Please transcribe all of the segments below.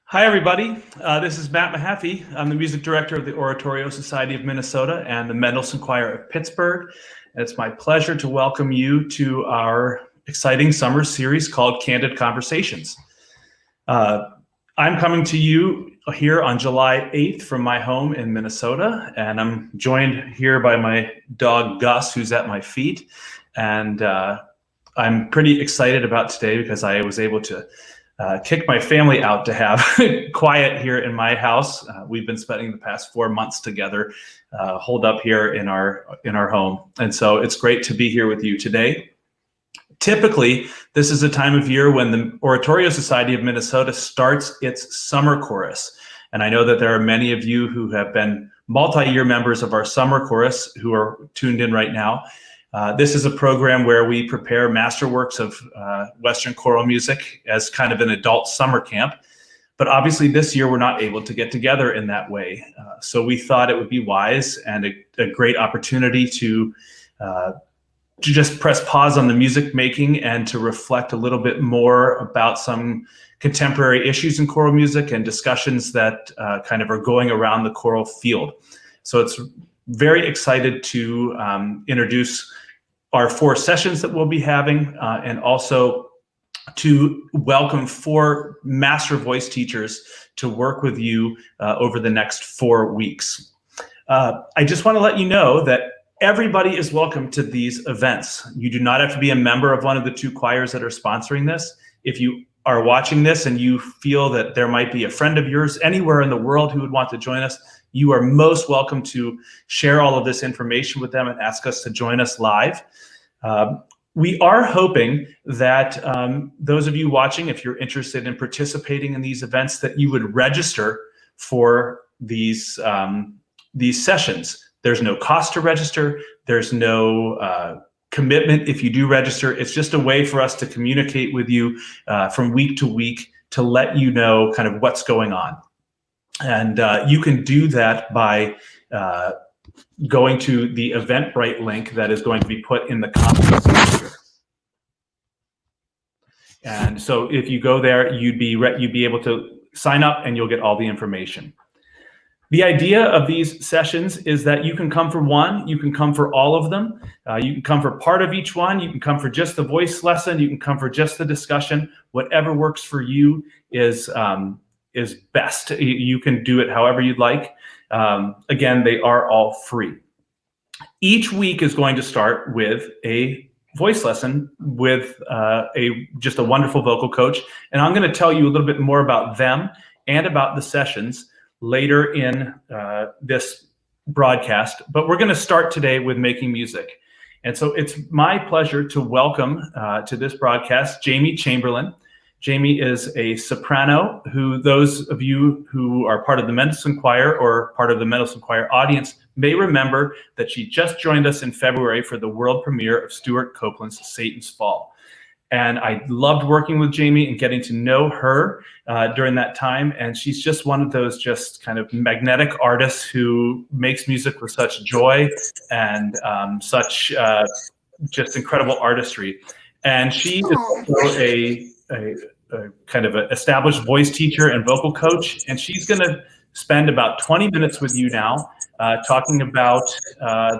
Hi, everybody. This is Matt Mahaffey. I'm the music director of the Oratorio Society of Minnesota and the Mendelssohn Choir of Pittsburgh. And it's my pleasure to welcome you to our exciting summer series called Candid Conversations. I'm coming to you here on July 8th from my home in Minnesota, and I'm joined here by my dog Gus, who's at my feet. And I'm pretty excited about today because I was able to kick my family out to have quiet here in my house. We've been spending the past 4 months together, holed up here in our home. And so it's great to be here with you today. Typically, this is a time of year when the Oratorio Society of Minnesota starts its summer chorus. And I know that there are many of you who have been multi-year members of our summer chorus who are tuned in right now. This is a program where we prepare masterworks of Western choral music as kind of an adult summer camp. But obviously this year we're not able to get together in that way. So we thought it would be wise and a great opportunity to just press pause on the music making and to reflect a little bit more about some contemporary issues in choral music and discussions that kind of are going around the choral field. So it's very excited to introduce our 4 sessions that we'll be having, and also to welcome 4 master voice teachers to work with you over the next 4 weeks. I just want to let you know that everybody is welcome to these events. You do not have to be a member of one of the 2 choirs that are sponsoring this. If you are watching this and you feel that there might be a friend of yours anywhere in the world who would want to join us, you are most welcome to share all of this information with them and ask us to join us live. We are hoping that those of you watching, if you're interested in participating in these events, that you would register for these sessions. There's no cost to register. There's no commitment if you do register. It's just a way for us to communicate with you from week to week to let you know kind of what's going on. And you can do that by going to the Eventbrite link that is going to be put in the comments here. And so if you go there, you'd be able to sign up and you'll get all the information. The idea of these sessions is that you can come for one, you can come for all of them, you can come for part of each one, you can come for just the voice lesson, you can come for just the discussion. Whatever works for you is best. You can do it however you'd like. Again, they are all free. Each week is going to start with a voice lesson with just a wonderful vocal coach. And I'm going to tell you a little bit more about them and about the sessions later in this broadcast. But we're going to start today with making music. And so it's my pleasure to welcome to this broadcast Jamie Chamberlain. Jamie is a soprano who those of you who are part of the Mendelssohn Choir or part of the Mendelssohn Choir audience may remember that she just joined us in February for the world premiere of Stuart Copeland's Satan's Fall. And I loved working with Jamie and getting to know her during that time. And she's just one of those just kind of magnetic artists who makes music with such joy and such just incredible artistry. And she is also a kind of an established voice teacher and vocal coach, and she's going to spend about 20 minutes with you now talking about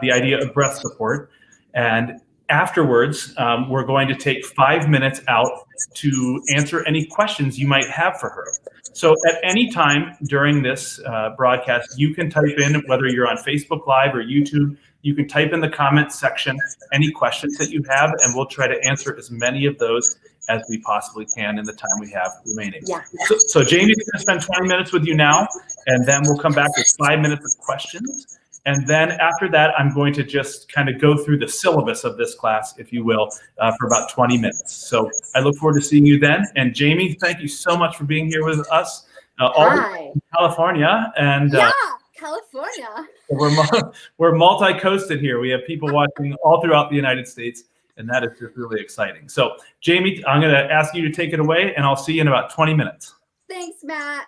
the idea of breath support. And afterwards, we're going to take 5 minutes out to answer any questions you might have for her. So at any time during this broadcast, you can type in, whether you're on Facebook Live or YouTube, you can type in the comments section any questions that you have, and we'll try to answer as many of those as we possibly can in the time we have remaining. Yeah. So Jamie's going to spend 20 minutes with you now, and then we'll come back with 5 minutes of questions. And then after that, I'm going to just kind of go through the syllabus of this class, if you will, for about 20 minutes. So I look forward to seeing you then. And Jamie, thank you so much for being here with us. All in California. And yeah, California. We're multi-coasted here. We have people watching all throughout the United States, and that is just really exciting. So Jamie, I'm going to ask you to take it away, and I'll see you in about 20 minutes. Thanks, Matt.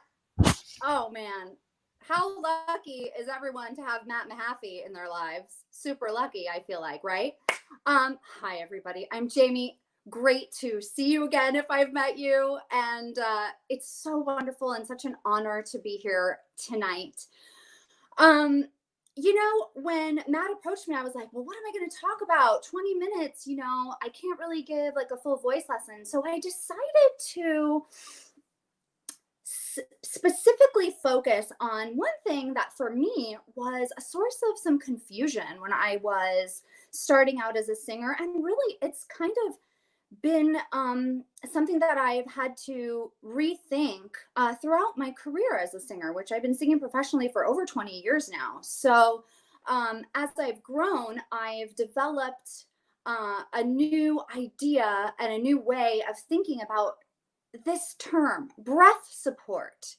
Oh, man. How lucky is everyone to have Matt Mahaffey in their lives? Super lucky, I feel like, right? Hi, everybody. I'm Jamie. great to see you again if I've met you. And it's so wonderful and such an honor to be here tonight. You know, when Matt approached me, I was like, well, what am I going to talk about? 20 minutes, you know, I can't really give like a full voice lesson. So I decided to specifically focus on one thing that for me was a source of some confusion when I was starting out as a singer. And really, it's kind of been something that I've had to rethink throughout my career as a singer, which I've been singing professionally for over 20 years now. So as I've grown, I've developed a new idea and a new way of thinking about this term, breath support.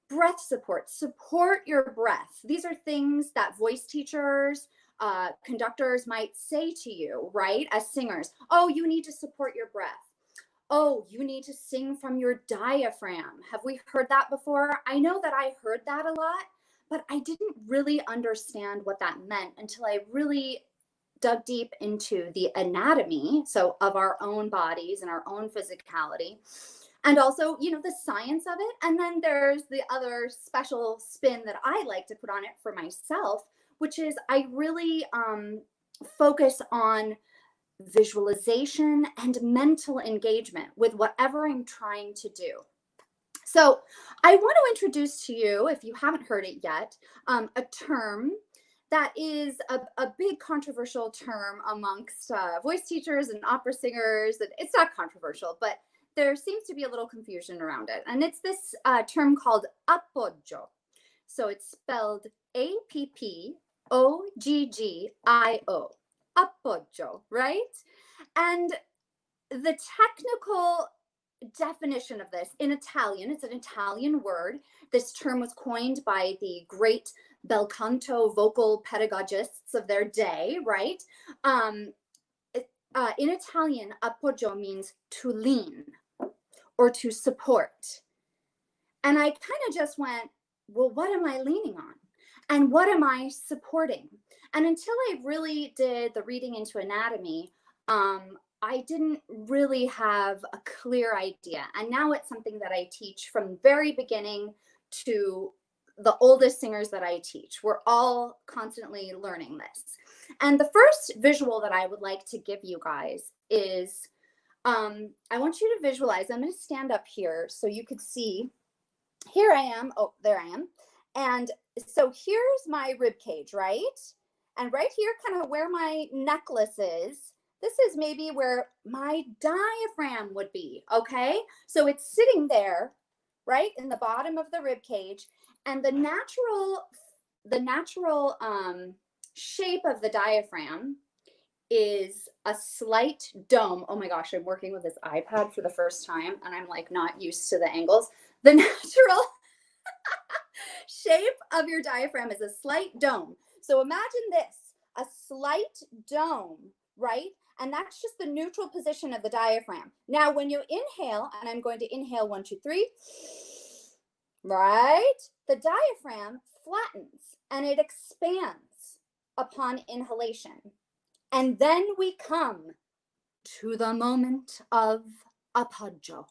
Breath support, support your breath. These are things that voice teachers, conductors might say to you, right? As singers, oh, you need to support your breath. Oh, you need to sing from your diaphragm. Have we heard that before? I know that I heard that a lot, but I didn't really understand what that meant until I really dug deep into the anatomy, so of our own bodies and our own physicality. And also, you know, the science of it. And then there's the other special spin that I like to put on it for myself, which is I really focus on visualization and mental engagement with whatever I'm trying to do. So I want to introduce to you, if you haven't heard it yet, a term that is a big controversial term amongst voice teachers and opera singers. And it's not controversial, but there seems to be a little confusion around it. And it's this term called appoggio. So it's spelled Appoggio, appoggio, right? And the technical definition of this in Italian, it's an Italian word. This term was coined by the great bel canto vocal pedagogists of their day, right? In Italian, appoggio means to lean or to support. And I kind of just went, well, what am I leaning on? And what am I supporting? And until I really did the reading into anatomy, I didn't really have a clear idea. And now it's something that I teach from very beginning to the oldest singers that I teach. We're all constantly learning this. And the first visual that I would like to give you guys is, I want you to visualize, I'm going to stand up here so you could see. Here I am. Oh, there I am. And so here's my rib cage, right? And right here, kind of where my necklace is, this is maybe where my diaphragm would be, okay? So it's sitting there, right, in the bottom of the rib cage. And the natural shape of the diaphragm is a slight dome. Oh my gosh, I'm working with this iPad for the first time and I'm like not used to the angles. The natural shape of your diaphragm is a slight dome. So imagine this, a slight dome, right? And that's just the neutral position of the diaphragm. Now, when you inhale, and I'm going to inhale 1, 2, 3, right? The diaphragm flattens and it expands upon inhalation. And then we come to the moment of appoggio.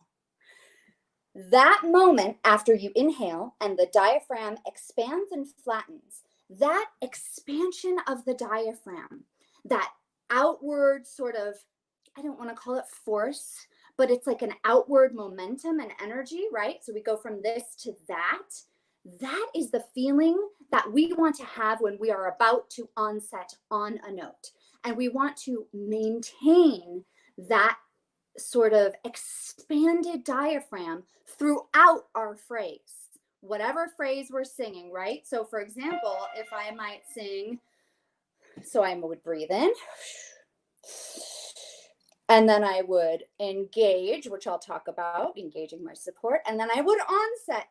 That moment after you inhale and the diaphragm expands and flattens, that expansion of the diaphragm, that outward sort of, I don't want to call it force, but it's like an outward momentum and energy, right? So we go from this to that. That is the feeling that we want to have when we are about to onset on a note. And we want to maintain that sort of expanded diaphragm throughout our phrase, whatever phrase we're singing, right? So for example, if I might sing, so I would breathe in, and then I would engage, which I'll talk about, engaging my support, and then I would onset.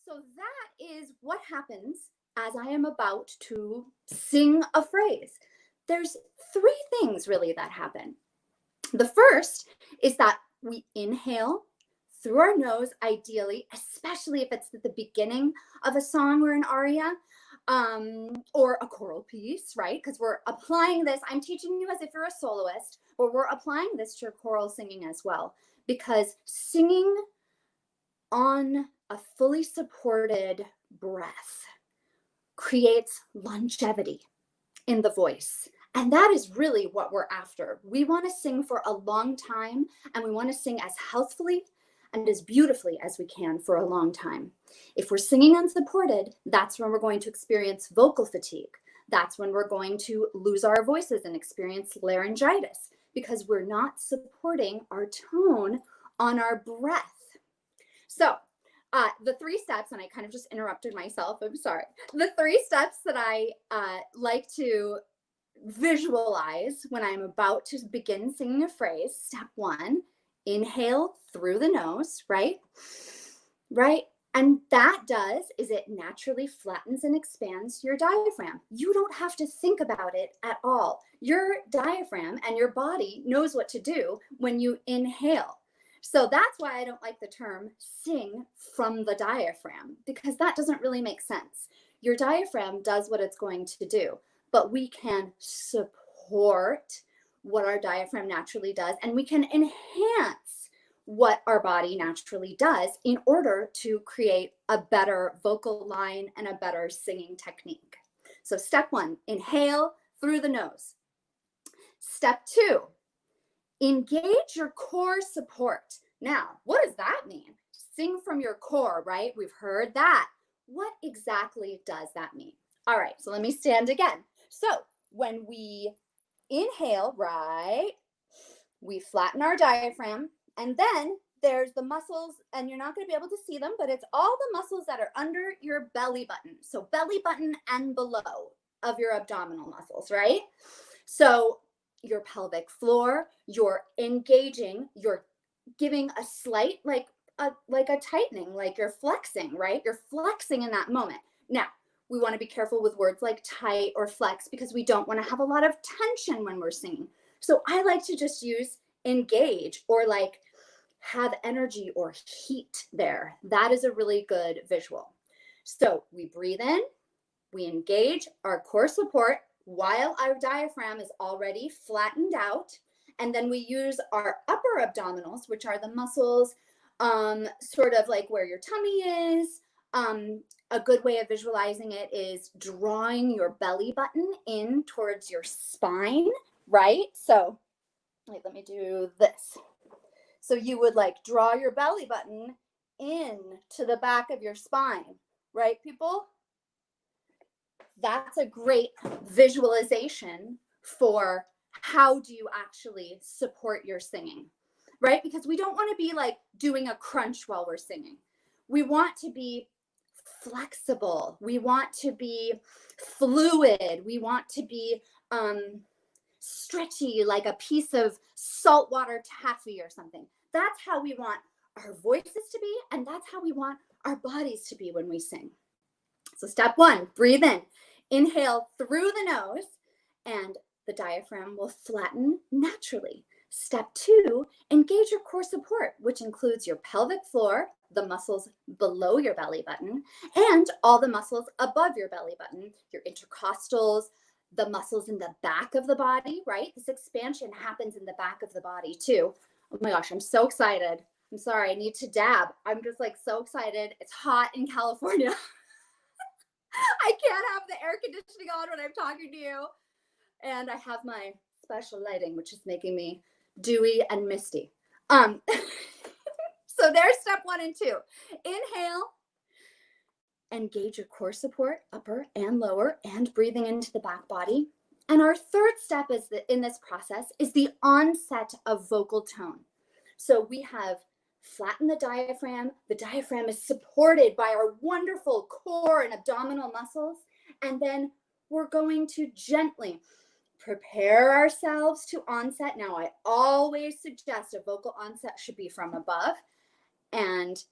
So that is what happens as I am about to sing a phrase. There's 3 things really that happen. The first is that we inhale through our nose, ideally, especially if it's at the beginning of a song or an aria, or a choral piece, right? Because we're applying this. I'm teaching you as if you're a soloist, but we're applying this to your choral singing as well, because singing on a fully supported breath creates longevity in the voice. And that is really what we're after. We want to sing for a long time, and we want to sing as healthfully and as beautifully as we can for a long time. If we're singing unsupported, that's when we're going to experience vocal fatigue. That's when we're going to lose our voices and experience laryngitis, because we're not supporting our tone on our breath. So the 3 steps, and I kind of just interrupted myself, I'm sorry. The 3 steps that I like to visualize when I'm about to begin singing a phrase. Step 1, inhale through the nose, right? Right? And that is it naturally flattens and expands your diaphragm. You don't have to think about it at all. Your diaphragm and your body knows what to do when you inhale. So that's why I don't like the term sing from the diaphragm, because that doesn't really make sense. Your diaphragm does what it's going to do, but we can support what our diaphragm naturally does, and we can enhance what our body naturally does in order to create a better vocal line and a better singing technique. So step 1, inhale through the nose. Step 2, engage your core support. Now, what does that mean? Sing from your core, right? We've heard that. What exactly does that mean? All right, so let me stand again. So when we inhale, right, we flatten our diaphragm, and then there's the muscles, and you're not going to be able to see them, but it's all the muscles that are under your belly button. So belly button and below of your abdominal muscles, right? So your pelvic floor, you're engaging, you're giving a slight, like a tightening, like you're flexing, right? You're flexing in that moment. Now, we want to be careful with words like tight or flex, because we don't want to have a lot of tension when we're singing. So I like to just use engage, or like have energy or heat there. That is a really good visual. So we breathe in, we engage our core support while our diaphragm is already flattened out. And then we use our upper abdominals, which are the muscles sort of like where your tummy is. A good way of visualizing it is drawing your belly button in towards your spine, right? So like, let me do this. So you would like draw your belly button in to the back of your spine, right, people? That's a great visualization for how do you actually support your singing, right? Because we don't want to be like doing a crunch while we're singing. We want to be flexible. We want to be fluid. We want to be stretchy, like a piece of saltwater taffy or something. That's how we want our voices to be, and that's how we want our bodies to be when we sing. So step 1, breathe in. Inhale through the nose, and the diaphragm will flatten naturally. Step 2, engage your core support, which includes your pelvic floor, the muscles below your belly button, and all the muscles above your belly button, your intercostals, the muscles in the back of the body, right? This expansion happens in the back of the body too. Oh my gosh, I'm so excited. I'm sorry, I need to dab. I'm just like so excited. It's hot in California. I can't have the air conditioning on when I'm talking to you. And I have my special lighting, which is making me dewy and misty. So there's step 1 and 2. Inhale, engage your core support, upper and lower, and breathing into the back body. And our third step is in this process is the onset of vocal tone. So we have flattened the diaphragm. The diaphragm is supported by our wonderful core and abdominal muscles. And then we're going to gently prepare ourselves to onset. Now, I always suggest a vocal onset should be from above. And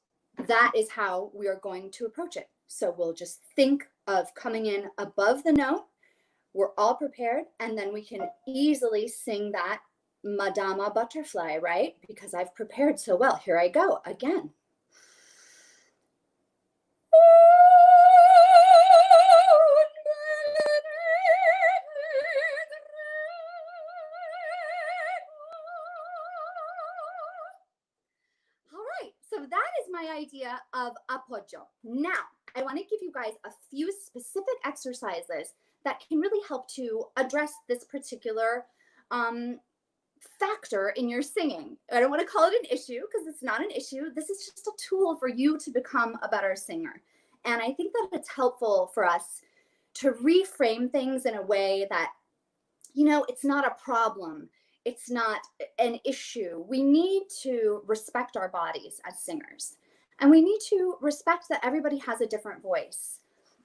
that is how we are going to approach it. So we'll just think of coming in above the note. We're all prepared, and then we can easily sing that Madama butterfly, right? Because I've prepared so well. Here I go again. All right, so that is my idea of apoyo. Now, I want to give you guys a few specific exercises that can really help to address this particular factor in your singing. I don't want to call it an issue because it's not an issue. This is just a tool for you to become a better singer. And I think that it's helpful for us to reframe things in a way that, you know, it's not a problem. It's not an issue. We need to respect our bodies as singers. And we need to respect that everybody has a different voice.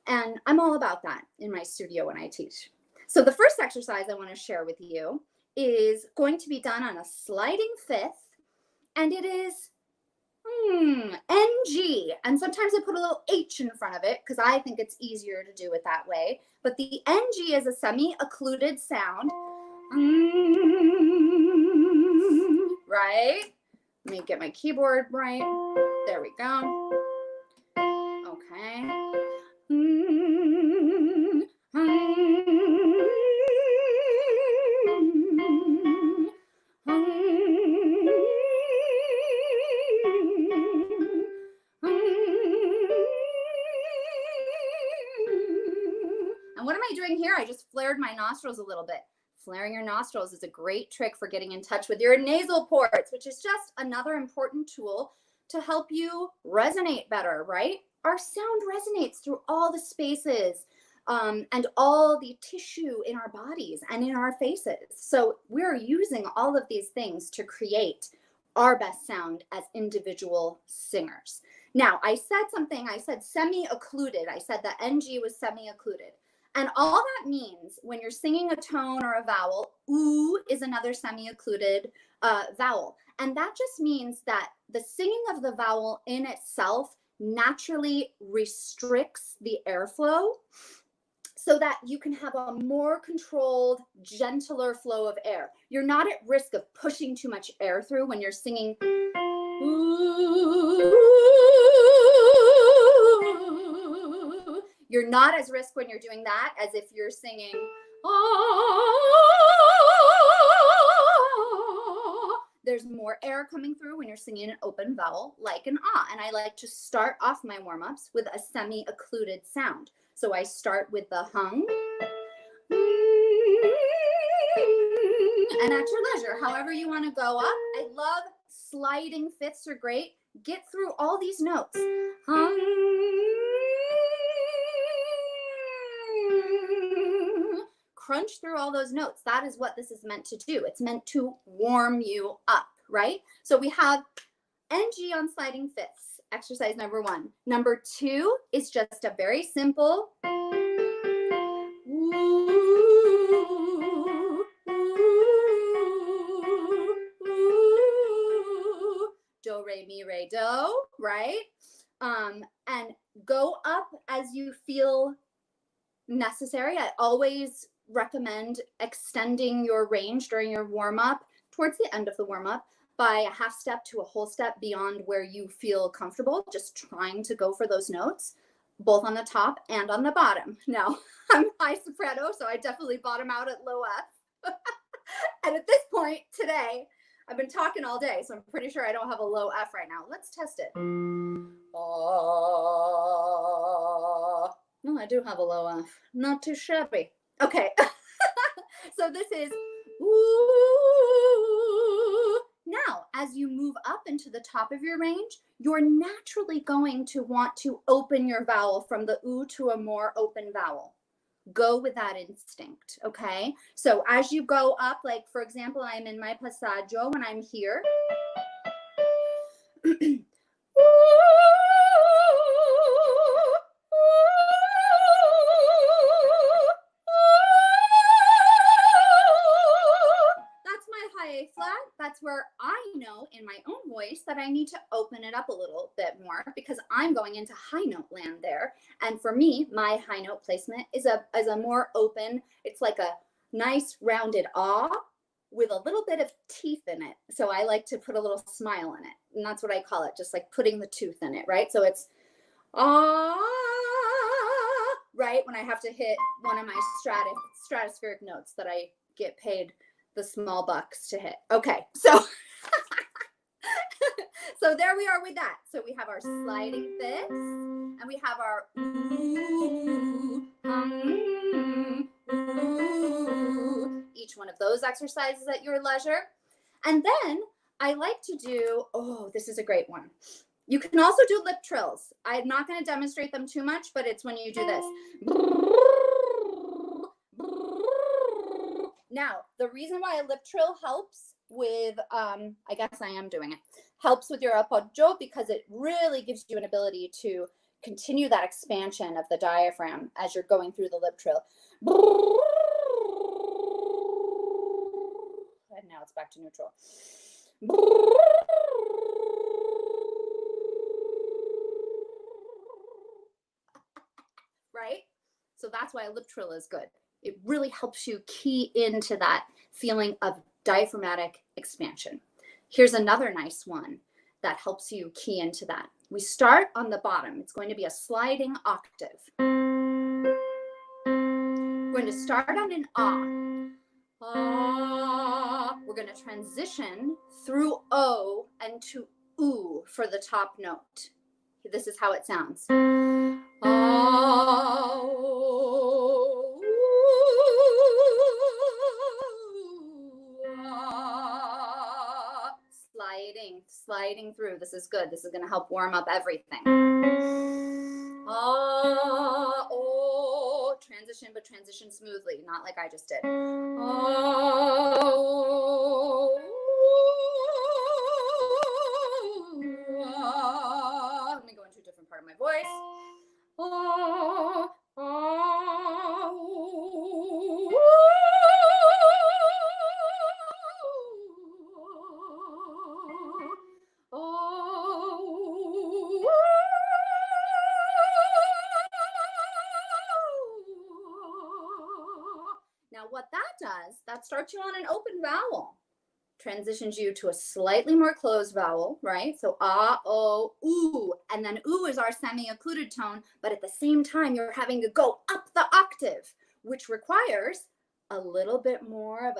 And I'm all about that in my studio when I teach. So the first exercise I want to share with you is going to be done on a sliding fifth. And it is NG. And sometimes I put a little H in front of it because I think it's easier to do it that way. But the NG is a semi-occluded sound. Right? Let me get my keyboard right. There we go. Okay. And what am I doing here? I just flared my nostrils a little bit. Flaring your nostrils is a great trick for getting in touch with your nasal ports, which is just another important tool to help you resonate better, right? Our sound resonates through all the spaces and all the tissue in our bodies and in our faces. So we're using all of these things to create our best sound as individual singers. Now, I said semi-occluded. I said that NG was semi-occluded. And all that means when you're singing a tone or a vowel, oo is another semi-occluded vowel. And that just means that the singing of the vowel in itself naturally restricts the airflow so that you can have a more controlled, gentler flow of air. You're not at risk of pushing too much air through when you're singing ooh. You're not as risk when you're doing that as if you're singing there's more air coming through when you're singing an open vowel like an ah. And I like to start off my warm-ups with a semi-occluded sound. So I start with the hung. And at your leisure, however you want to go up. I love sliding fifths are great. Get through all these notes. Hung. Crunch through all those notes. That is what this is meant to do. It's meant to warm you up, right? So we have NG on sliding fifths, exercise number 1. Number 2 is just a very simple do, re, mi, re, do, right? And go up as you feel necessary. I always recommend extending your range during your warm-up towards the end of the warm-up by a half step to a whole step beyond where you feel comfortable, just trying to go for those notes, both on the top and on the bottom. Now, I'm high soprano, so I definitely bottom out at low F. And at this point today, I've been talking all day, so I'm pretty sure I don't have a low F right now. Let's test it. No, I do have a low F. Not too shabby. Okay. So this is ooh. Now, as you move up into the top of your range, you're naturally going to want to open your vowel from the oo to a more open vowel. Go with that instinct, okay? So as you go up, like for example, I'm in my passaggio when I'm here. That's where I know in my own voice that I need to open it up a little bit more because I'm going into high note land there. And for me, my high note placement is a more open, it's like a nice rounded ah, with a little bit of teeth in it. So I like to put a little smile in it. And that's what I call it, just like putting the tooth in it, right? So it's ah, right? When I have to hit one of my stratospheric notes that I get paid the small bucks to hit. Okay, so so there we are with that. So we have our sliding fifths, and we have our ooh, ooh, each one of those exercises at your leisure. And then I like to do, oh, this is a great one. You can also do lip trills. I'm not going to demonstrate them too much, but it's when you do this. Now, the reason why a lip trill helps with, I guess I am doing it, helps with your appoggio because it really gives you an ability to continue that expansion of the diaphragm as you're going through the lip trill. And now it's back to neutral. Right? So that's why a lip trill is good. It really helps you key into that feeling of diaphragmatic expansion. Here's another nice one that helps you key into that. We start on the bottom. It's going to be a sliding octave. We're going to start on an ah. Ah. We're going to transition through O and to oo for the top note. This is how it sounds. Sliding through. This is good. This is going to help warm up everything. Transition, but transition smoothly, not like I just did. Let me go into a different part of my voice. Now what that does, that starts you on an open vowel, transitions you to a slightly more closed vowel, right? So ah, oh, ooh, and then ooh is our semi-occluded tone, but at the same time, you're having to go up the octave, which requires a little bit more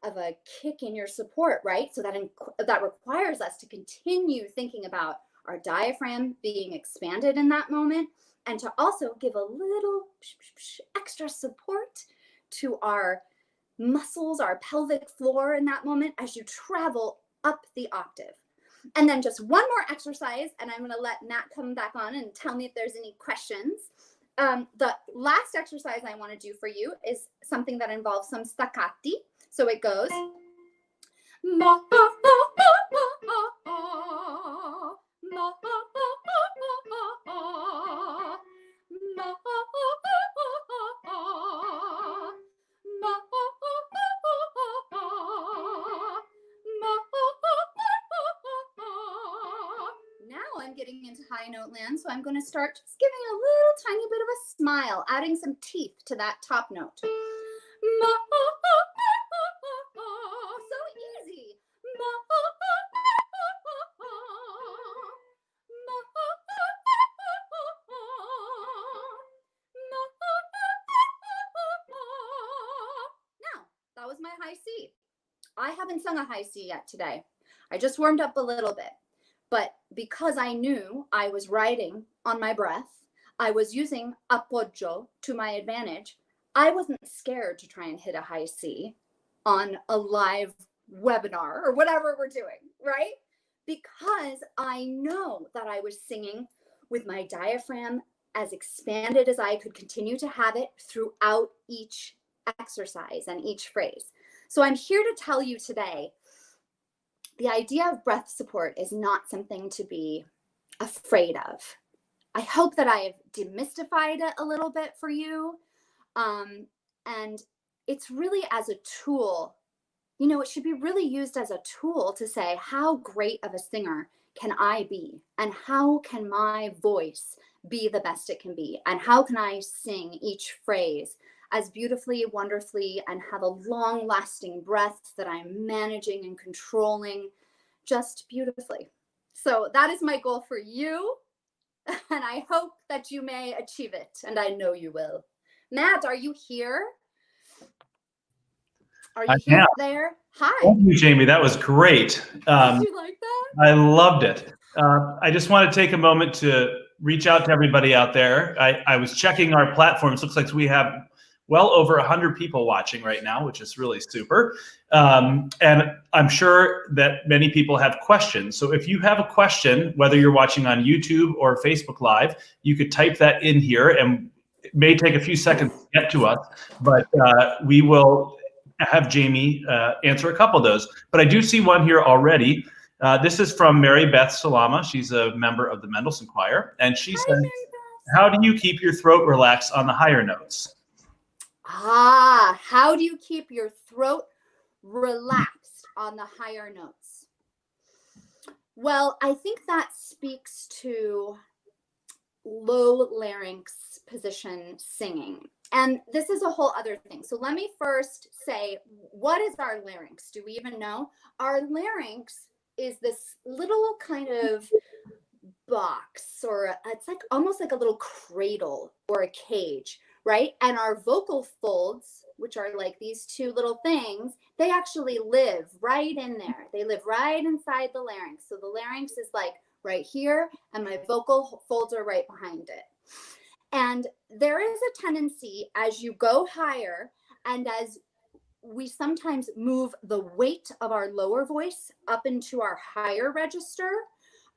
of a kick in your support, right? So that requires us to continue thinking about our diaphragm being expanded in that moment, and to also give a little extra support to our muscles, our pelvic floor in that moment as you travel up the octave. And then just one more exercise, and I'm going to let Matt come back on and tell me if there's any questions. The last exercise I want to do for you is something that involves some staccati. So it goes. I'm getting into high note land, so I'm going to start just giving a little tiny bit of a smile, adding some teeth to that top note. So easy. Now, that was my high C. I haven't sung a high C yet today. I just warmed up a little bit. But because I knew I was writing on my breath, I was using appoggio to my advantage, I wasn't scared to try and hit a high C on a live webinar or whatever we're doing, right? Because I know that I was singing with my diaphragm as expanded as I could continue to have it throughout each exercise and each phrase. So I'm here to tell you today, the idea of breath support is not something to be afraid of. I hope that I've demystified it a little bit for you. And it's really as a tool, you know, it should be really used as a tool to say, how great of a singer can I be? And how can my voice be the best it can be? And how can I sing each phrase as beautifully, wonderfully, and have a long-lasting breath that I'm managing and controlling just beautifully. So that is my goal for you, and I hope that you may achieve it, and I know you will. Matt, are you here? Are you here there? Hi. Thank you, Jamie. That was great. Did you like that? I loved it. I just want to take a moment to reach out to everybody out there. I was checking our platforms. Looks like we have well over 100 people watching right now, which is really super. And I'm sure that many people have questions. So if you have a question, whether you're watching on YouTube or Facebook Live, you could type that in here, and it may take a few seconds to get to us, but we will have Jamie answer a couple of those. But I do see one here already. This is from Mary Beth Salama. She's a member of the Mendelssohn Choir. And she says, how do you keep your throat relaxed on the higher notes? How do you keep your throat relaxed on the higher notes? Well, I think that speaks to low larynx position singing. And this is a whole other thing. So let me first say, what is our larynx? Do we even know? Our larynx is this little kind of box, or it's like almost like a little cradle or a cage, right? And our vocal folds, which are like these two little things, they actually live right in there. They live right inside the larynx. So the larynx is like right here, and my vocal folds are right behind it. And there is a tendency as you go higher, and as we sometimes move the weight of our lower voice up into our higher register,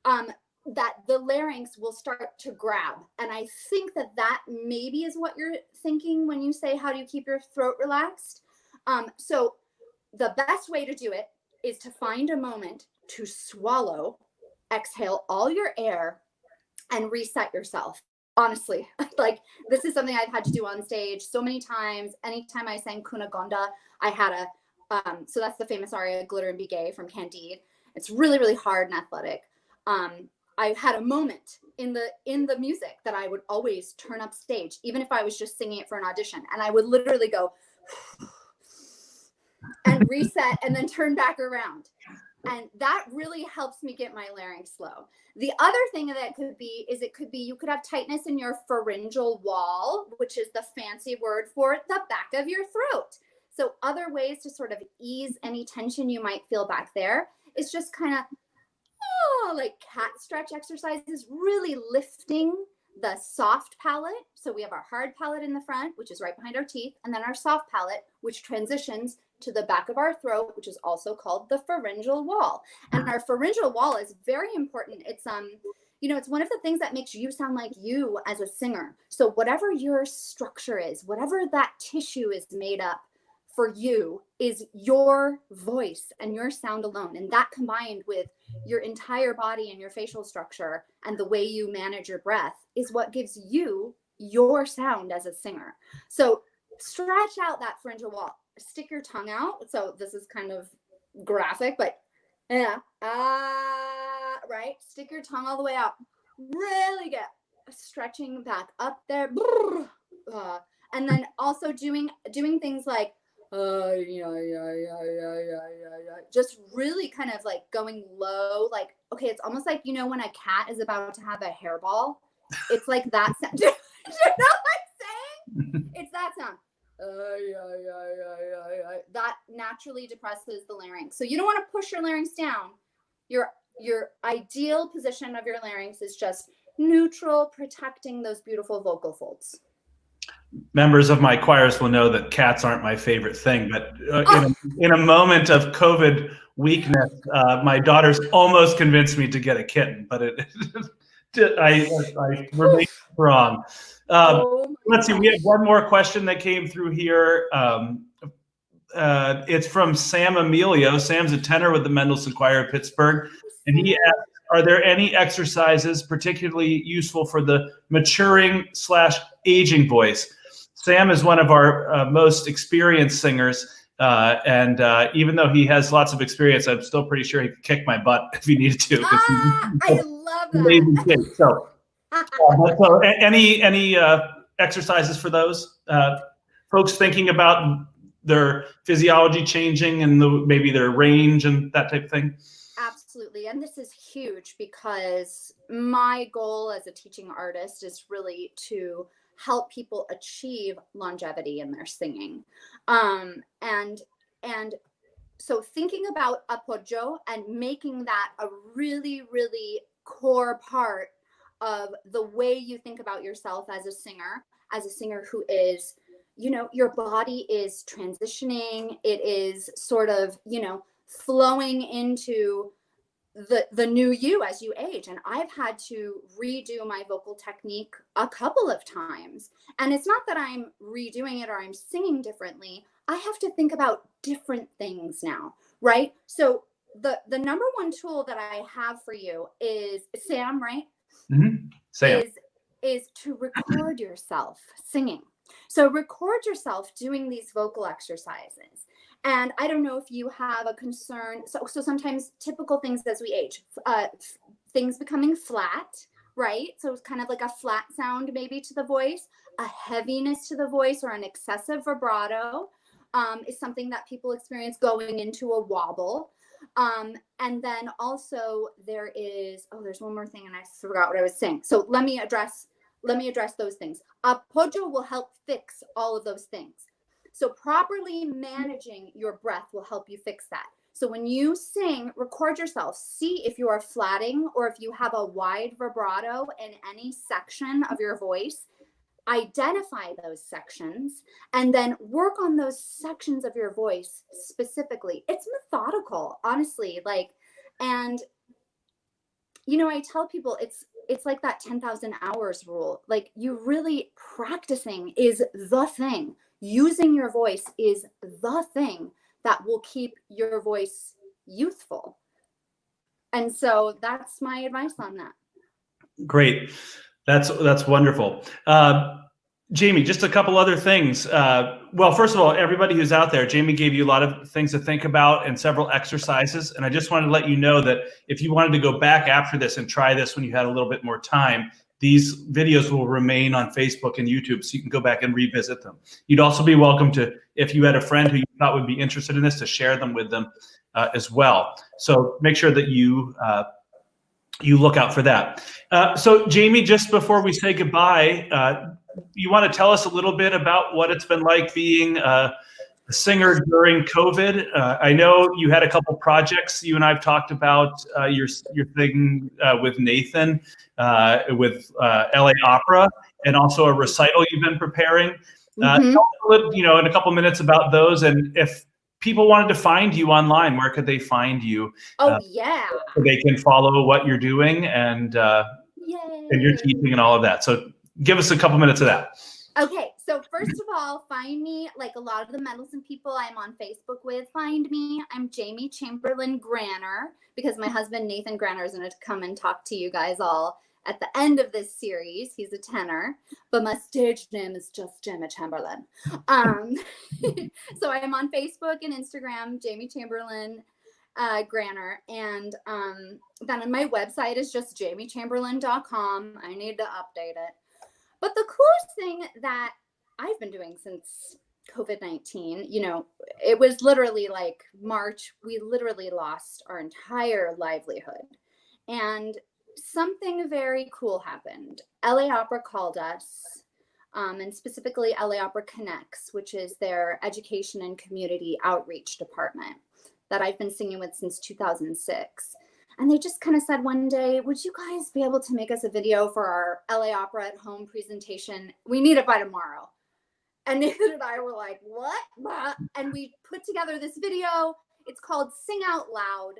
that the larynx will start to grab. And I think that that maybe is what you're thinking when you say, how do you keep your throat relaxed? So the best way to do it is to find a moment to swallow, exhale all your air, and reset yourself. Honestly, like this is something I've had to do on stage so many times. Anytime I sang Cunegonda, I had so that's the famous aria, Glitter and Be Gay from Candid. It's really, really hard and athletic. I had a moment in the music that I would always turn up stage, even if I was just singing it for an audition. And I would literally go and reset and then turn back around. And that really helps me get my larynx low. The other thing that it could be is you could have tightness in your pharyngeal wall, which is the fancy word for the back of your throat. So other ways to sort of ease any tension you might feel back there is just kind of like cat stretch exercises, really lifting the soft palate. So we have our hard palate in the front, which is right behind our teeth, and then our soft palate, which transitions to the back of our throat, which is also called the pharyngeal wall. And our pharyngeal wall is very important. It's it's one of the things that makes you sound like you as a singer. So whatever your structure is, whatever that tissue is made up for you, is your voice and your sound alone. And that combined with your entire body and your facial structure and the way you manage your breath is what gives you your sound as a singer. So stretch out that pharyngeal wall. Stick your tongue out. So this is kind of graphic, but yeah, right? Stick your tongue all the way out. Really get stretching back up there. And then also doing things like just really kind of like going low, like, okay, it's almost like, when a cat is about to have a hairball, it's like that sound. You know what I'm saying? It's that sound. That naturally depresses the larynx. So you don't want to push your larynx down. Your ideal position of your larynx is just neutral, protecting those beautiful vocal folds. Members of my choirs will know that cats aren't my favorite thing, but in a moment of COVID weakness, my daughter's almost convinced me to get a kitten, but I remain strong. Let's see, we have one more question that came through here. It's from Sam Emilio. Sam's a tenor with the Mendelssohn Choir of Pittsburgh, and he asks, are there any exercises particularly useful for the maturing/aging voice? Sam is one of our most experienced singers, and even though he has lots of experience, I'm still pretty sure he could kick my butt if he needed to. I love that. So any exercises for those? folks thinking about their physiology changing and maybe their range and that type of thing? Absolutely. And this is huge because my goal as a teaching artist is really to help people achieve longevity in their singing. And so thinking about apoyo and making that a really, really core part of the way you think about yourself as a singer who is, your body is transitioning. It is sort of, flowing into the new you as you age. And I've had to redo my vocal technique a couple of times. And it's not that I'm redoing it or I'm singing differently. I have to think about different things now, right? So the number one tool that I have for you is Sam, right? Mm-hmm. Sam. Is to record yourself singing. So record yourself doing these vocal exercises. And I don't know if you have a concern. So sometimes typical things as we age, things becoming flat, right? So it's kind of like a flat sound maybe to the voice, a heaviness to the voice, or an excessive vibrato is something that people experience going into a wobble. And then also there's one more thing and I forgot what I was saying. So let me address those things. Apoyo will help fix all of those things. So properly managing your breath will help you fix that. So when you sing, record yourself, see if you are flatting or if you have a wide vibrato in any section of your voice. Identify those sections and then work on those sections of your voice specifically. It's methodical, honestly. And I tell people it's like that 10,000 hours rule. Like, you really practicing is the thing. Using your voice is the thing that will keep your voice youthful. And so that's my advice on that. Great. That's wonderful. Jamie, just a couple other things. Well, first of all, everybody who's out there, Jamie gave you a lot of things to think about and several exercises. And I just wanted to let you know that if you wanted to go back after this and try this when you had a little bit more time, these videos will remain on Facebook and YouTube, so you can go back and revisit them. You'd also be welcome to, if you had a friend who you thought would be interested in this, to share them with them as well. So make sure that you look out for that. So Jamie, just before we say goodbye, you want to tell us a little bit about what it's been like being a singer during COVID? I know you had a couple projects. You and I've talked about your thing with Nathan, with LA Opera, and also a recital you've been preparing. In a couple minutes about those, and if people wanted to find you online, where could they find you? So they can follow what you're doing and your teaching and all of that. So give us a couple minutes of that. Okay, so first of all, find me, like a lot of the Mendelssohn people I'm on Facebook with, find me. I'm Jamie Chamberlain Granner, because my husband Nathan Granner is going to come and talk to you guys all at the end of this series. He's a tenor, but my stage name is just Jamie Chamberlain. So I'm on Facebook and Instagram, Jamie Chamberlain Granner, and then my website is just jamiechamberlain.com. I need to update it. But the coolest thing that I've been doing since COVID-19, it was literally like March, we literally lost our entire livelihood. And something very cool happened. LA Opera called us, and specifically LA Opera Connects, which is their education and community outreach department that I've been singing with since 2006. And they just kind of said one day, would you guys be able to make us a video for our LA Opera at Home presentation? We need it by tomorrow. And Nathan and I were like, what? And we put together this video. It's called Sing Out Loud.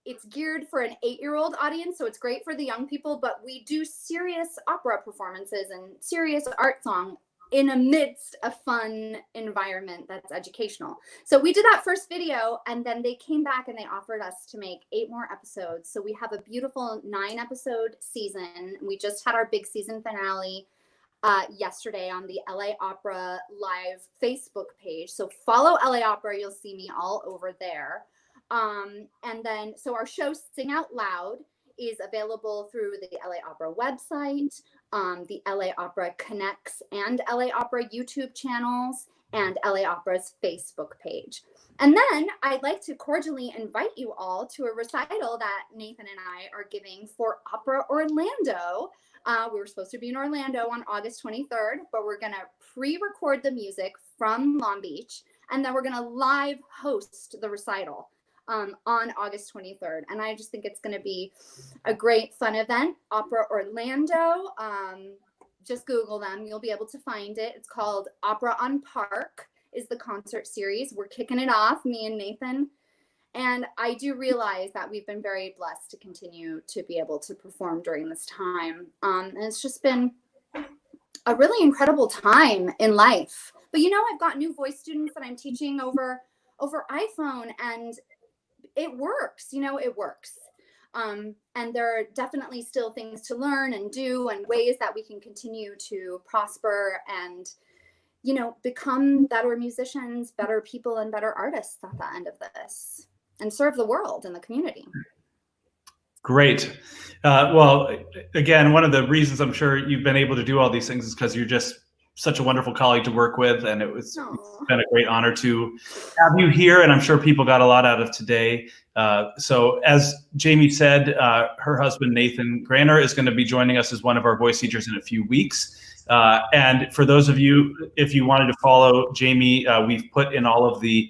It's geared for an 8-year-old audience, so it's great for the young people, but we do serious opera performances and serious art song in amidst a fun environment that's educational. So we did that first video, and then they came back and they offered us to make 8 more episodes. So we have a beautiful 9-episode season. We just had our big season finale yesterday on the LA Opera Live Facebook page. So follow LA Opera, you'll see me all over there. And then, so our show Sing Out Loud is available through the LA Opera website, the LA Opera Connects and LA Opera YouTube channels, and LA Opera's Facebook page. And then I'd like to cordially invite you all to a recital that Nathan and I are giving for Opera Orlando. We were supposed to be in Orlando on August 23rd, but we're going to pre-record the music from Long Beach, and then we're going to live host the recital on August 23rd. And I just think it's going to be a great, fun event. Opera Orlando, just Google them. You'll be able to find it. It's called Opera on Park is the concert series. We're kicking it off, me and Nathan. And I do realize that we've been very blessed to continue to be able to perform during this time. And it's just been a really incredible time in life. But I've got new voice students that I'm teaching over iPhone, and it works, it works. And there are definitely still things to learn and do, and ways that we can continue to prosper and, become better musicians, better people, and better artists at the end of this, and serve the world and the community. Great. Well, again, one of the reasons I'm sure you've been able to do all these things is because you're just such a wonderful colleague to work with, and it's been a great honor to have you here, and I'm sure people got a lot out of today. So as Jamie said, her husband, Nathan Graner, is going to be joining us as one of our voice teachers in a few weeks. And for those of you, if you wanted to follow Jamie, we've put in all of the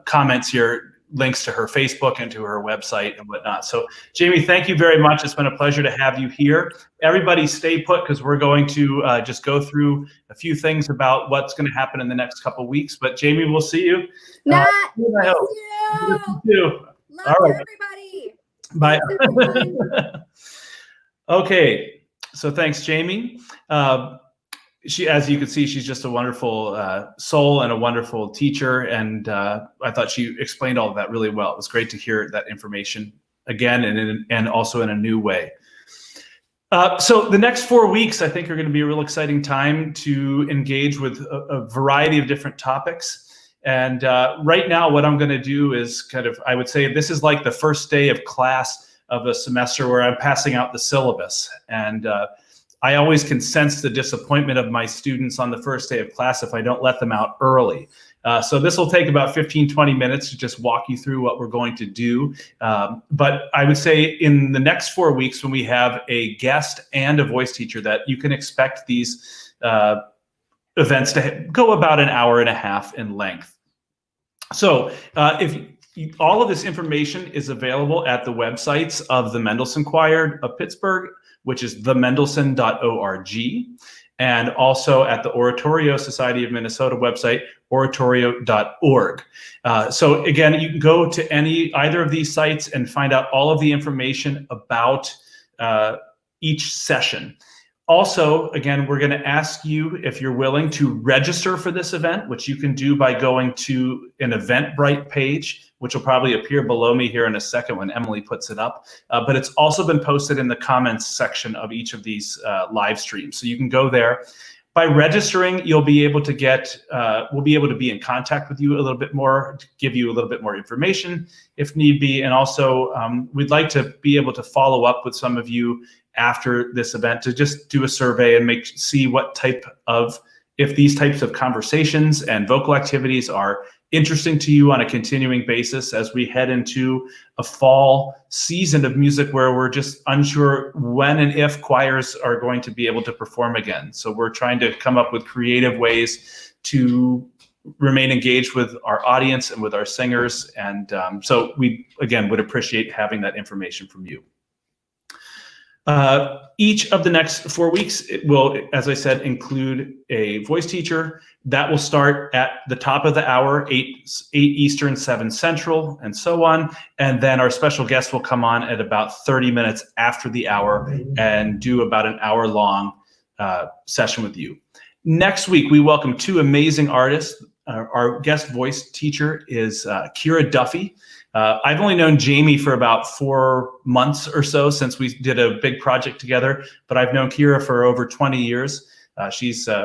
comments here links to her Facebook and to her website and whatnot. So Jamie, thank you very much. It's been a pleasure to have you here. Everybody stay put, because we're going to just go through a few things about what's going to happen in the next couple of weeks. But Jamie, we'll see you. Matt, I hope. you. Love All right. everybody. Bye. Okay, so thanks, Jamie. She, as you can see, she's just a wonderful soul and a wonderful teacher, and I thought she explained all of that really well. It was great to hear that information again, and also in a new way. So the next 4 weeks, I think, are going to be a real exciting time to engage with a variety of different topics. And right now, what I'm going to do is I would say this is like the first day of class of a semester where I'm passing out the syllabus. And I always can sense the disappointment of my students on the first day of class if I don't let them out early. So this will take about 15-20 minutes to just walk you through what we're going to do. But I would say in the next 4 weeks, when we have a guest and a voice teacher, that you can expect these events to go about an hour and a half in length. So all of this information is available at the websites of the Mendelssohn Choir of Pittsburgh, which is themendelssohn.org, and also at the Oratorio Society of Minnesota website, oratorio.org. So again, you can go to either of these sites and find out all of the information about each session. Also, again, we're going to ask you if you're willing to register for this event, which you can do by going to an Eventbrite page, which will probably appear below me here in a second when Emily puts it up. But it's also been posted in the comments section of each of these live streams. So you can go there. By registering, you'll be able to we'll be able to be in contact with you a little bit more, to give you a little bit more information if need be. And also, we'd like to be able to follow up with some of you after this event to just do a survey and see what if these types of conversations and vocal activities are interesting to you on a continuing basis as we head into a fall season of music where we're just unsure when and if choirs are going to be able to perform again. So we're trying to come up with creative ways to remain engaged with our audience and with our singers. And so we, again, would appreciate having that information from you. Each of the next 4 weeks, it will, as I said, include a voice teacher. That will start at the top of the hour, 8 Eastern, 7 Central, and so on. And then our special guest will come on at about 30 minutes after the hour and do about an hour-long session with you. Next week, we welcome 2 amazing artists. Our guest voice teacher is Kira Duffy. I've only known Jamie for about 4 months or so since we did a big project together, but I've known Kira for over 20 years.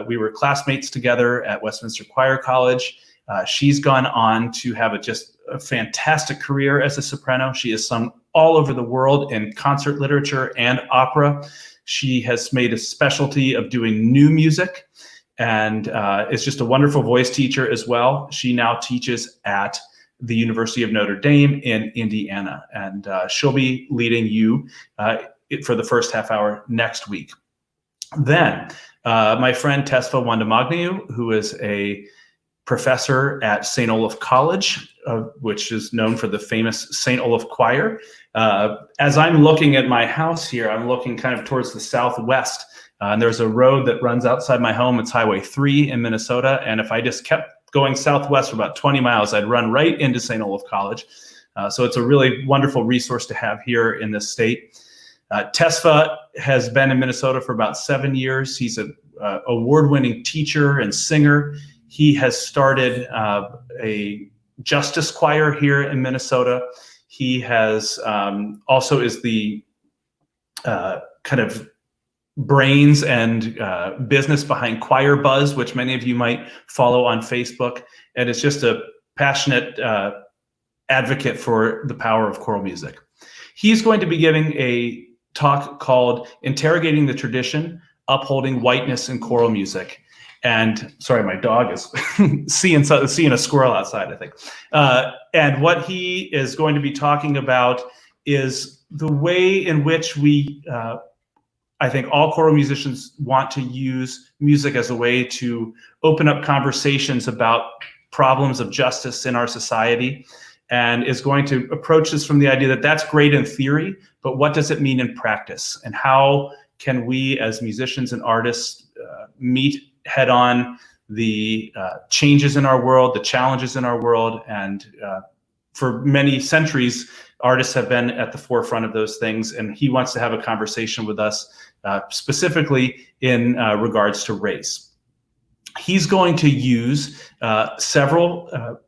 We were classmates together at Westminster Choir College. She's gone on to have just a fantastic career as a soprano. She has sung all over the world in concert literature and opera. She has made a specialty of doing new music, and is just a wonderful voice teacher as well. She now teaches at the University of Notre Dame in Indiana, and she'll be leading you for the first half hour next week. Then my friend Tesfa Wandamagniu, who is a professor at St. Olaf College, which is known for the famous St. Olaf Choir. As I'm looking at my house here, I'm looking kind of towards the southwest, and there's a road that runs outside my home. It's Highway 3 in Minnesota, and if I just kept going southwest for about 20 miles, I'd run right into St. Olaf College. So it's a really wonderful resource to have here in this state. Tesfa has been in Minnesota for about 7 years. He's an award-winning teacher and singer. He has started a justice choir here in Minnesota. He has also is the kind of brains and business behind Choir Buzz, which many of you might follow on Facebook. And it's just a passionate advocate for the power of choral music. He's going to be giving a talk called Interrogating the Tradition, Upholding Whiteness in Choral Music. And sorry, my dog is seeing a squirrel outside, I think. And what he is going to be talking about is the way in which we, I think all choral musicians want to use music as a way to open up conversations about problems of justice in our society, and is going to approach this from the idea that that's great in theory, but what does it mean in practice? And how can we as musicians and artists meet head on the changes in our world, the challenges in our world. And for many centuries, artists have been at the forefront of those things. And he wants to have a conversation with us specifically in regards to race. He's going to use several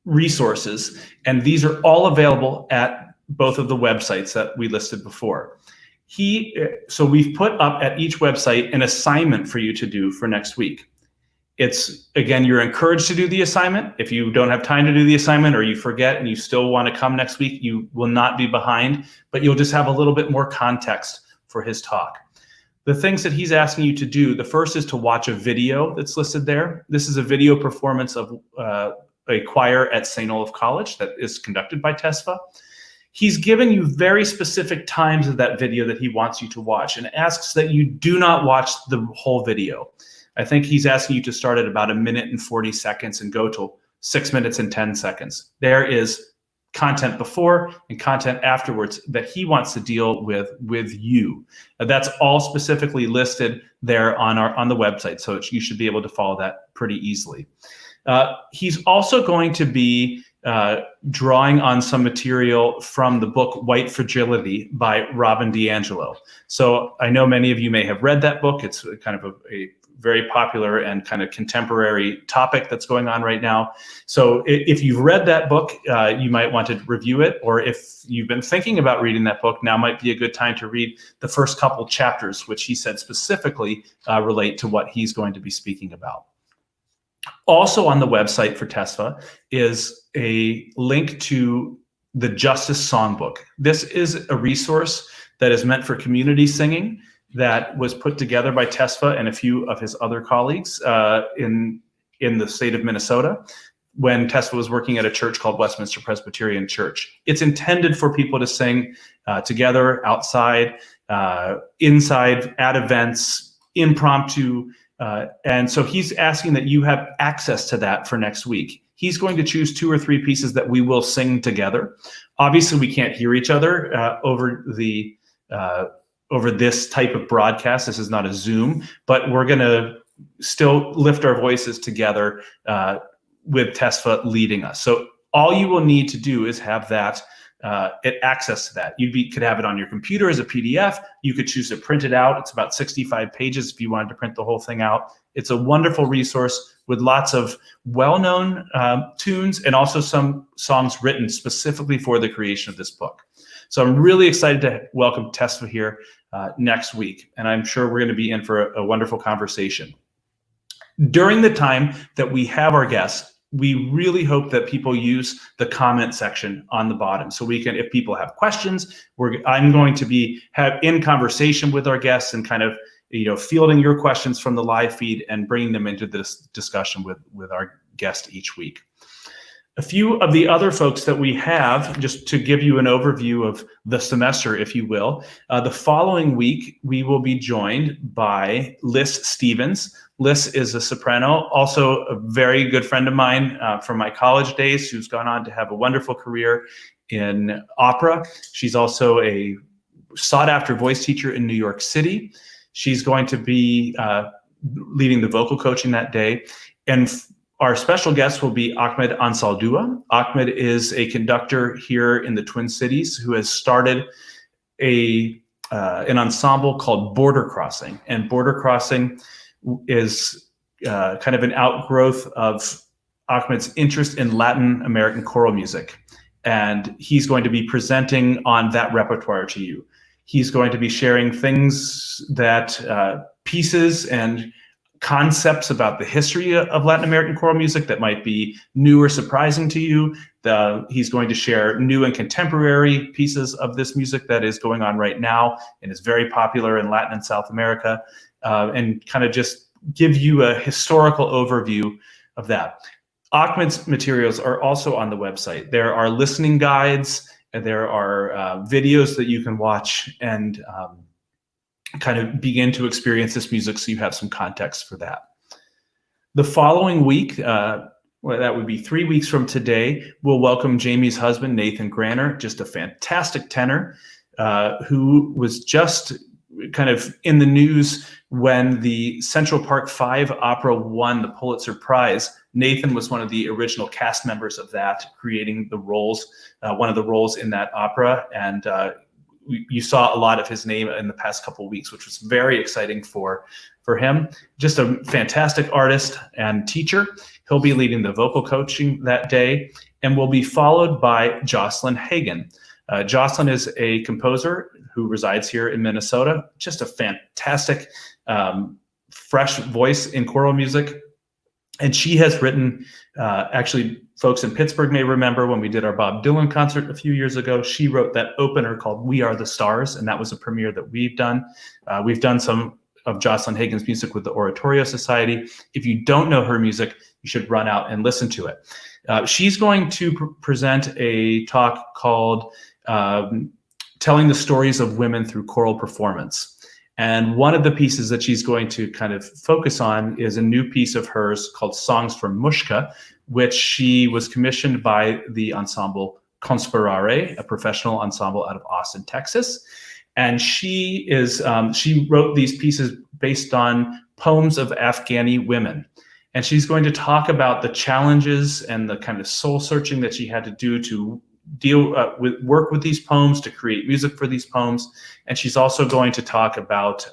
resources, and these are all available at both of the websites that we listed before. So we've put up at each website an assignment for you to do for next week. It's, again, you're encouraged to do the assignment. If you don't have time to do the assignment, or you forget and you still want to come next week, you will not be behind, but you'll just have a little bit more context for his talk. The things that he's asking you to do, the first is to watch a video that's listed there. This is a video performance of a choir at St. Olaf College that is conducted by Tesfa. He's given you very specific times of that video that he wants you to watch, and asks that you do not watch the whole video. I think he's asking you to start at about 1 minute and 40 seconds and go till 6 minutes and 10 seconds. There is content before and content afterwards that he wants to deal with you. That's all specifically listed there on the website, so you should be able to follow that pretty easily. He's also going to be drawing on some material from the book White Fragility by Robin DiAngelo. So I know many of you may have read that book. It's kind of a very popular and kind of contemporary topic that's going on right now. So if you've read that book, you might want to review it, or if you've been thinking about reading that book, now might be a good time to read the first couple chapters, which he said specifically relate to what he's going to be speaking about. Also on the website for Tesfa is a link to the Justice Songbook. This is a resource that is meant for community singing that was put together by Tesfa and a few of his other colleagues in the state of Minnesota when Tesfa was working at a church called Westminster Presbyterian Church. It's intended for people to sing together, outside, inside, at events, impromptu. And so he's asking that you have access to that for next week. He's going to choose 2 or 3 pieces that we will sing together. Obviously, we can't hear each other over this type of broadcast. This is not a Zoom, but we're going to still lift our voices together with Tesfa leading us. So all you will need to do is have that access to that. You could have it on your computer as a PDF. You could choose to print it out. It's about 65 pages if you wanted to print the whole thing out. It's a wonderful resource with lots of well-known tunes and also some songs written specifically for the creation of this book. So I'm really excited to welcome Tesfa here next week, and I'm sure we're going to be in for a wonderful conversation. During the time that we have our guests, we really hope that people use the comment section on the bottom. So we can, if people have questions, I'm going to be in conversation with our guests and kind of, fielding your questions from the live feed and bringing them into this discussion with our guest each week. A few of the other folks that we have, just to give you an overview of the semester, if you will, the following week, we will be joined by Liz Stevens. Liz is a soprano, also a very good friend of mine from my college days, who's gone on to have a wonderful career in opera. She's also a sought-after voice teacher in New York City. She's going to be leading the vocal coaching that day. And our special guest will be Ahmed Ansaldua. Ahmed is a conductor here in the Twin Cities who has started an ensemble called Border Crossing. And Border Crossing is kind of an outgrowth of Ahmed's interest in Latin American choral music. And he's going to be presenting on that repertoire to you. He's going to be sharing things that pieces and concepts about the history of Latin American choral music that might be new or surprising to you. He's going to share new and contemporary pieces of this music that is going on right now and is very popular in Latin and South America, and kind of just give you a historical overview of that. Ahmed's materials are also on the website. There are listening guides, and there are videos that you can watch and kind of begin to experience this music so you have some context for that. The following week, that would be 3 weeks from today, we'll welcome Jamie's husband, Nathan Granner, just a fantastic tenor who was just kind of in the news when the Central Park 5 opera won the Pulitzer Prize. Nathan was one of the original cast members of that, creating the roles, one of the roles in that opera. And you saw a lot of his name in the past couple of weeks, which was very exciting for him. Just a fantastic artist and teacher. He'll be leading the vocal coaching that day, and will be followed by Jocelyn Hagen. Jocelyn is a composer who resides here in Minnesota. Just a fantastic, fresh voice in choral music. And she has written, actually, folks in Pittsburgh may remember when we did our Bob Dylan concert a few years ago, she wrote that opener called We Are the Stars, and that was a premiere that we've done. We've done some of Jocelyn Hagen's music with the Oratorio Society. If you don't know her music, you should run out and listen to it. She's going to present a talk called Telling the Stories of Women Through Choral Performance. And one of the pieces that she's going to kind of focus on is a new piece of hers called Songs from Mushka, which she was commissioned by the ensemble Conspirare, a professional ensemble out of Austin, Texas. And she wrote these pieces based on poems of Afghani women. And she's going to talk about the challenges and the kind of soul searching that she had to do to work with these poems, to create music for these poems. And she's also going to talk about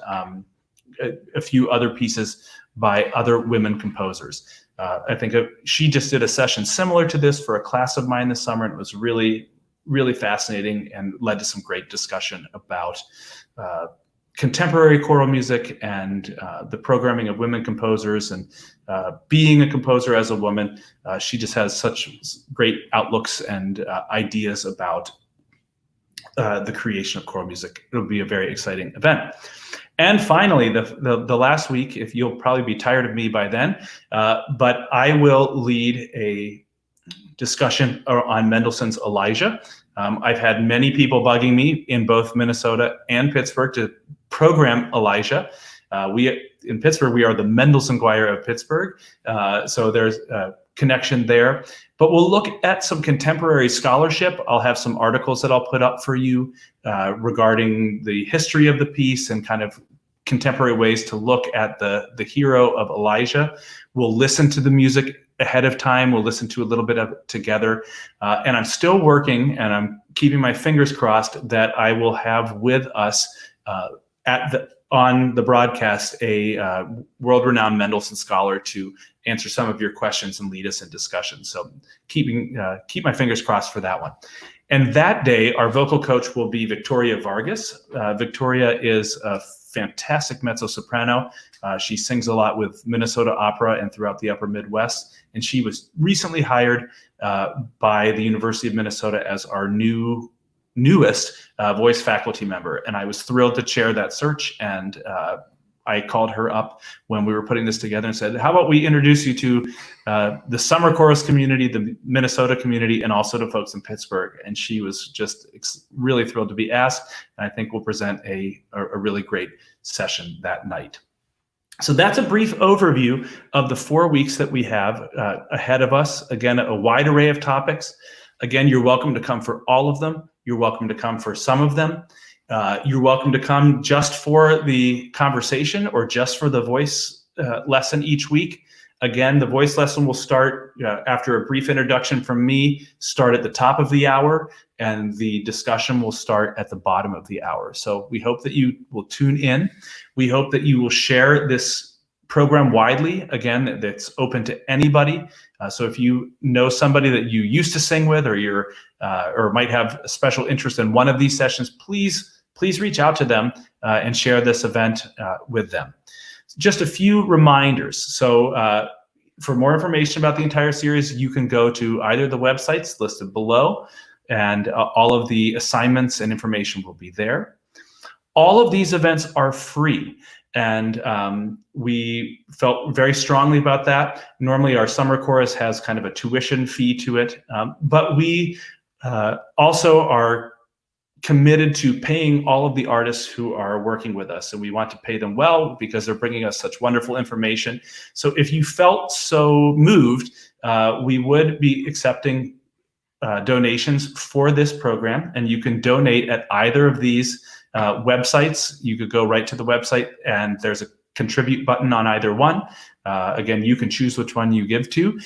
a few other pieces by other women composers. I think she just did a session similar to this for a class of mine this summer, and it was really, really fascinating and led to some great discussion about contemporary choral music and the programming of women composers and being a composer as a woman. She just has such great outlooks and ideas about the creation of choral music. It'll be a very exciting event. And finally, the last week, if you'll probably be tired of me by then, but I will lead a discussion on Mendelssohn's Elijah. I've had many people bugging me in both Minnesota and Pittsburgh to program Elijah. In Pittsburgh, we are the Mendelssohn Choir of Pittsburgh, so there's a connection there. But we'll look at some contemporary scholarship. I'll have some articles that I'll put up for you regarding the history of the piece and kind of contemporary ways to look at the hero of Elijah. We'll listen to the music ahead of time. We'll listen to a little bit of it together. And I'm still working, and I'm keeping my fingers crossed that I will have with us on the broadcast a world-renowned Mendelssohn scholar to answer some of your questions and lead us in discussion. So keep my fingers crossed for that one. And that day, our vocal coach will be Victoria Vargas. Victoria is a fantastic mezzo-soprano. She sings a lot with Minnesota Opera and throughout the upper Midwest. And she was recently hired by the University of Minnesota as our newest voice faculty member. And I was thrilled to chair that search. And I called her up when we were putting this together and said, how about we introduce you to the summer chorus community, the Minnesota community, and also to folks in Pittsburgh. And she was just really thrilled to be asked. And I think we'll present a really great session that night. So that's a brief overview of the 4 weeks that we have ahead of us. Again, a wide array of topics. Again, you're welcome to come for all of them. You're welcome to come for some of them. You're welcome to come just for the conversation or just for the voice lesson each week. Again, the voice lesson will start after a brief introduction from me, start at the top of the hour, and the discussion will start at the bottom of the hour. So we hope that you will tune in. We hope that you will share this program widely. Again, that's open to anybody. So if you know somebody that you used to sing with, or or might have a special interest in one of these sessions, please reach out to them and share this event with them. Just a few reminders. So for more information about the entire series, you can go to either the websites listed below, and all of the assignments and information will be there. All of these events are free, and we felt very strongly about that. Normally our summer chorus has kind of a tuition fee to it, but we also are committed to paying all of the artists who are working with us, and we want to pay them well because they're bringing us such wonderful information. So if you felt so moved, we would be accepting donations for this program, and you can donate at either of these websites. You could go right to the website and there's a contribute button on either one. Again, you can choose which one you give to,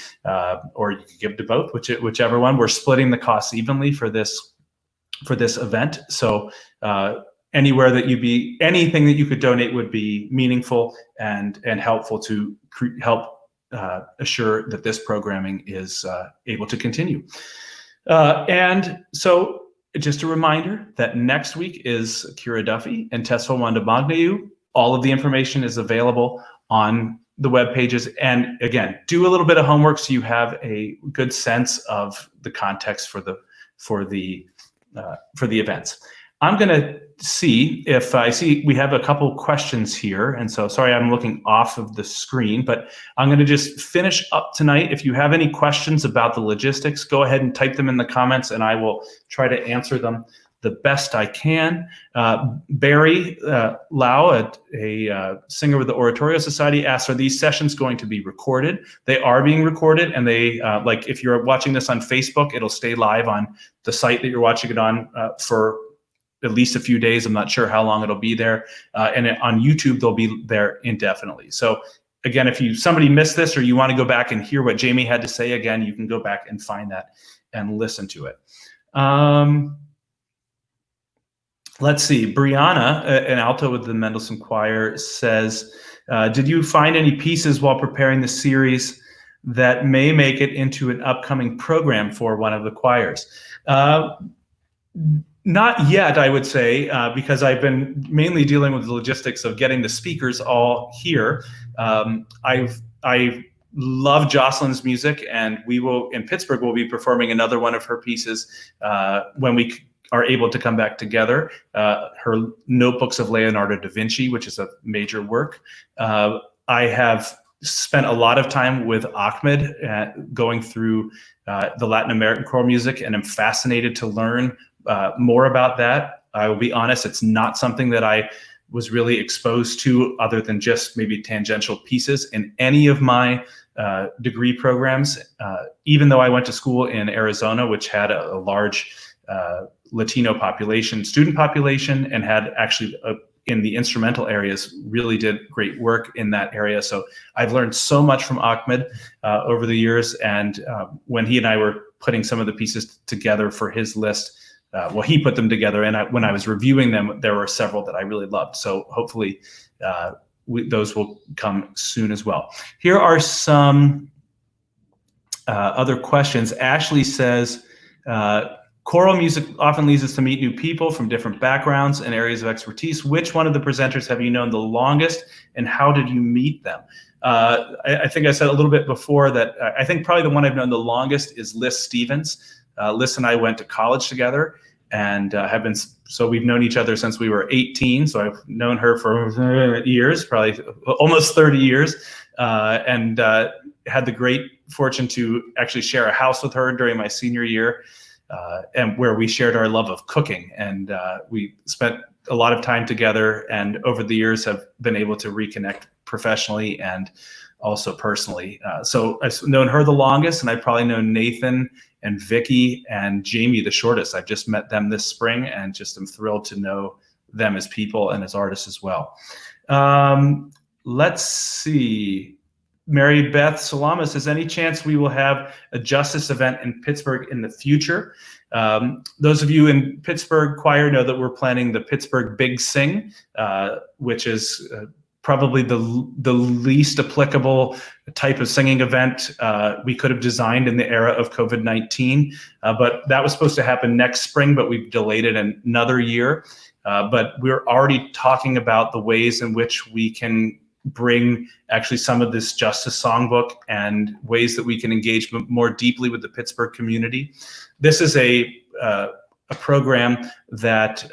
or you can give to both, whichever one. We're splitting the costs evenly for this event. So anywhere that anything that you could donate would be meaningful and helpful to help assure that this programming is able to continue. And so just a reminder that next week is Kira Duffy and Tesfa Wandamagnayu. All of the information is available on the web pages. And again, do a little bit of homework so you have a good sense of the context for the events. I'm going to see if I see we have a couple questions here. And so sorry, I'm looking off of the screen, but I'm going to just finish up tonight. If you have any questions about the logistics, go ahead and type them in the comments and I will try to answer them the best I can. Barry Lau, a singer with the Oratorio Society, asked, are these sessions going to be recorded? They are being recorded, and they, like if you're watching this on Facebook, it'll stay live on the site that you're watching it on for at least a few days. I'm not sure how long it'll be there. And on YouTube, they'll be there indefinitely. So again, if somebody missed this or you want to go back and hear what Jamie had to say again, you can go back and find that and listen to it. Let's see, Brianna, an alto with the Mendelssohn Choir, says, did you find any pieces while preparing the series that may make it into an upcoming program for one of the choirs? Not yet, I would say, because I've been mainly dealing with the logistics of getting the speakers all here. I love Jocelyn's music, and we will, in Pittsburgh, we'll be performing another one of her pieces when we are able to come back together. Her Notebooks of Leonardo da Vinci, which is a major work. I have spent a lot of time with Ahmed going through the Latin American choral music, and I'm fascinated to learn more about that. I will be honest, it's not something that I was really exposed to other than just maybe tangential pieces in any of my degree programs. Even though I went to school in Arizona, which had a large Latino student population, and had actually in the instrumental areas really did great work in that area. So I've learned so much from Ahmed over the years. And when he and I were putting some of the pieces together for his list, well, he put them together, and when I was reviewing them, there were several that I really loved. So hopefully those will come soon as well. Here are some other questions. Ashley says, Choral music often leads us to meet new people from different backgrounds and areas of expertise. Which one of the presenters have you known the longest, and how did you meet them? I think I said a little bit before that I think probably the one I've known the longest is Liz Stevens. Liz and I went to college together and so we've known each other since we were 18. So I've known her for years, probably almost 30 years, and had the great fortune to actually share a house with her during my senior year. And where we shared our love of cooking, and we spent a lot of time together, and over the years have been able to reconnect professionally and also personally. So I've known her the longest, and I've probably known Nathan and Vicky and Jamie the shortest. I've just met them this spring and just am thrilled to know them as people and as artists as well. Let's see. Mary Beth Salama says, any chance we will have a justice event in Pittsburgh in the future? Those of you in Pittsburgh choir know that we're planning the Pittsburgh Big Sing, which is probably the least applicable type of singing event we could have designed in the era of COVID-19. But that was supposed to happen next spring, but we've delayed it another year. But we're already talking about the ways in which we can bring actually some of this justice songbook and ways that we can engage more deeply with the Pittsburgh community. This is a program that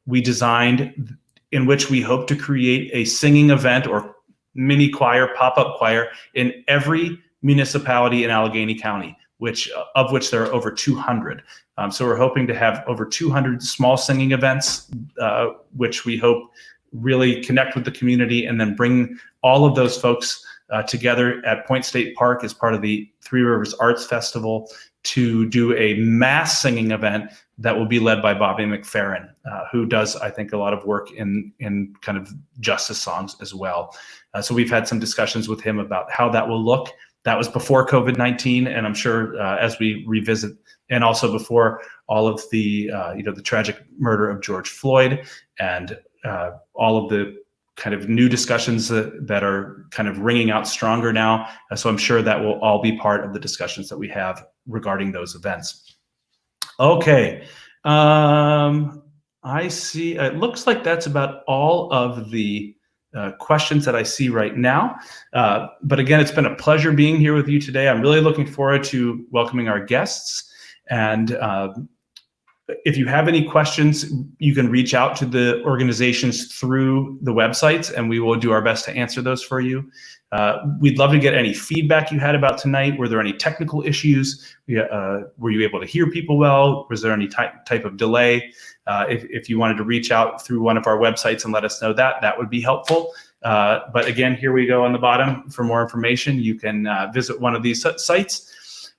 we designed in which we hope to create a singing event or mini choir, pop-up choir in every municipality in Allegheny County, of which there are over 200. So we're hoping to have over 200 small singing events, which we hope really connect with the community and then bring all of those folks together at Point State Park as part of the Three Rivers Arts Festival to do a mass singing event that will be led by Bobby McFerrin, who does, I think, a lot of work in kind of justice songs as well. So we've had some discussions with him about how that will look. That was before COVID-19, and I'm sure as we revisit, and also before all of the the tragic murder of George Floyd and all of the kind of new discussions that are kind of ringing out stronger now. So I'm sure that will all be part of the discussions that we have regarding those events. Okay, I see, it looks like that's about all of the questions that I see right now. But again, it's been a pleasure being here with you today. I'm really looking forward to welcoming our guests. And if you have any questions, you can reach out to the organizations through the websites, and we will do our best to answer those for you. We'd love to get any feedback you had about tonight. Were there any technical issues? Were you able to hear people well? Was there any type of delay? If you wanted to reach out through one of our websites and let us know that would be helpful. But again, here we go on the bottom. For more information, you can visit one of these sites.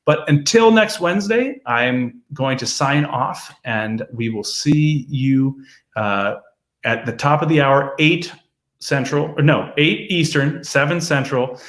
But until next Wednesday, I'm going to sign off, and we will see you at the top of the hour, 8 Eastern, 7 Central,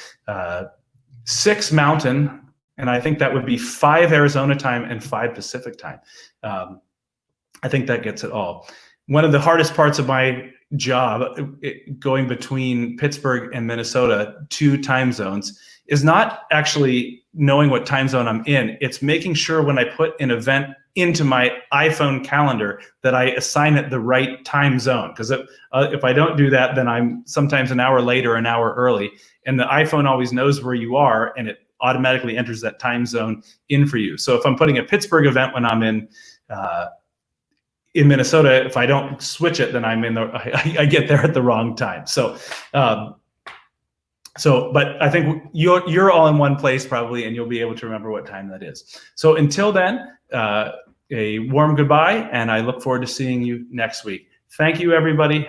6 Mountain, and I think that would be 5 Arizona time and 5 Pacific time. I think that gets it all. One of the hardest parts of my job, going between Pittsburgh and Minnesota, 2 time zones, is not actually knowing what time zone I'm in. It's making sure when I put an event into my iPhone calendar that I assign it the right time zone. Because if I don't do that, then I'm sometimes an hour late or an hour early. And the iPhone always knows where you are, and it automatically enters that time zone in for you. So if I'm putting a Pittsburgh event when I'm in Minnesota, if I don't switch it, then I get there at the wrong time. But I think you're all in one place probably, and you'll be able to remember what time that is. So until then, a warm goodbye, and I look forward to seeing you next week. Thank you, everybody.